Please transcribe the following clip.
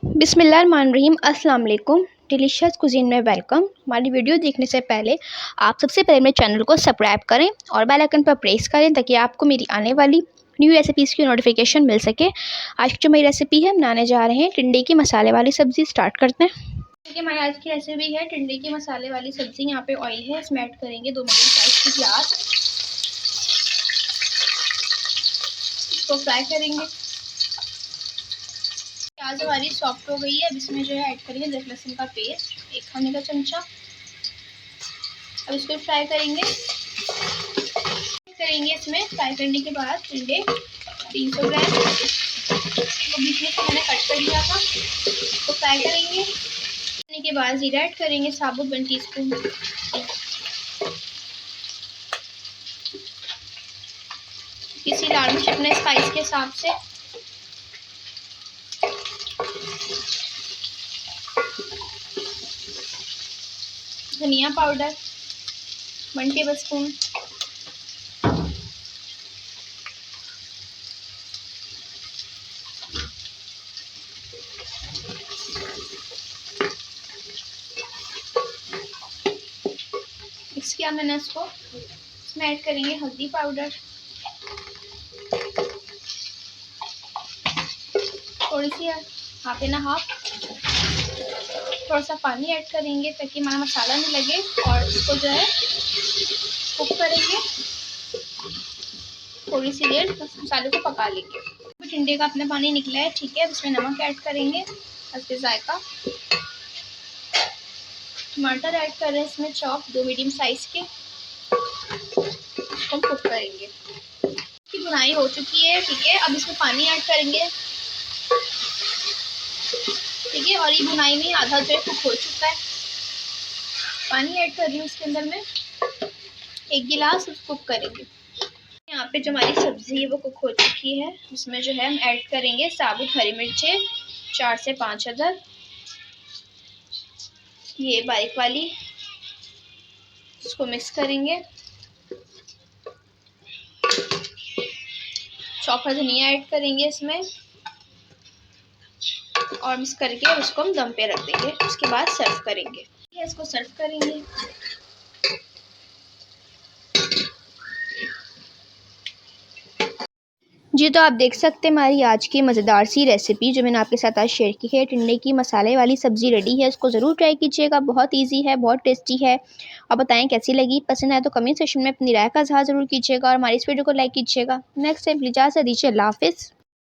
बिस्मिल्लाहिर्रहमानिर्रहीम। अस्सलाम वालेकुम। डिलीशियस कुजीन में वेलकम। हमारी वीडियो देखने से पहले आप सबसे पहले मेरे चैनल को सब्सक्राइब करें और बेल आइकन पर प्रेस करें ताकि आपको मेरी आने वाली न्यू रेसिपीज़ की नोटिफिकेशन मिल सके। आज की जो मेरी रेसिपी है, बनाने जा रहे हैं टिंडे की मसाले वाली सब्ज़ी। स्टार्ट करते हैं। देखिए, हमारी आज की रेसिपी है टिंडे की मसाले वाली सब्ज़ी। यहाँ पे ऑयल है, इसमें ऐड करेंगे 2 मीडियम साइज़ की प्याज, इसको फ्राई करेंगे। प्याज हमारी सॉफ्ट हो गई है। अब इसमें जो है ऐड करेंगे अदरक लहसुन का पेस्ट 1 खाने का चमचा। अब इसको फ्राई करेंगे। इसमें फ्राई करने के बाद टिंडे 300 ग्राम तो बीच में मैंने कट कर लिया था, तो फ्राई करेंगे। करने के बाद जीरा ऐड करेंगे साबुत 1 टीस्पून। इसी लाल मिर्च अपने स्पाइस के हिसाब से। धनिया पाउडर 1 टेबलस्पून। मिक्स किया मैंने इसको। इसमें ऐड करेंगे हल्दी पाउडर, थोड़ी सी हाफ एंड हाफ। थोड़ा सा पानी ऐड करेंगे ताकि हमारा मसाला नहीं लगे, और इसको जो है कुक करेंगे। थोड़ी सी देर मसाले को पका लेंगे। टिंडे का अपना पानी निकला है, ठीक है। अब इसमें नमक ऐड करेंगे, हल्के जायका। टमाटर ऐड कर रहे हैं इसमें चॉप 2 मीडियम साइज के। इसको कुक करेंगे। इसकी भुनाई हो चुकी है, ठीक है। अब इसमें पानी ऐड करेंगे, ठीक है। और ये भुनाई में आधा जो है कुक हो चुका है। पानी ऐड कर रही हूँ इसके अंदर में 1 गिलास, उसको कुक करेंगे। यहाँ पे जो हमारी सब्जी है वो कुक हो चुकी है। इसमें जो है हम ऐड करेंगे साबुत हरी मिर्चें 4 से 5 अदद, ये बारीक वाली। इसको मिक्स करेंगे। चॉपर धनिया ऐड करेंगे इसमें, और मिक्स करके उसको हम दम पे रख देंगे। उसके बाद सर्व करेंगे। इसको सर्व करेंगे। जी, तो आप देख सकते हैं हमारी आज की मज़ेदार सी रेसिपी जो मैंने आपके साथ आज शेयर की है। टिंडे की मसाले वाली सब्ज़ी रेडी है। इसको ज़रूर ट्राई कीजिएगा, बहुत इजी है, बहुत टेस्टी है। और बताएं कैसी लगी। पसंद आए तो कमेंट सेक्शन में अपनी राय का इज़हार ज़रूर कीजिएगा और हमारी इस वीडियो को लाइक कीजिएगा। नेक्स्ट टाइम इजाज़त दीजिए। अल्लाह हाफ़िज़।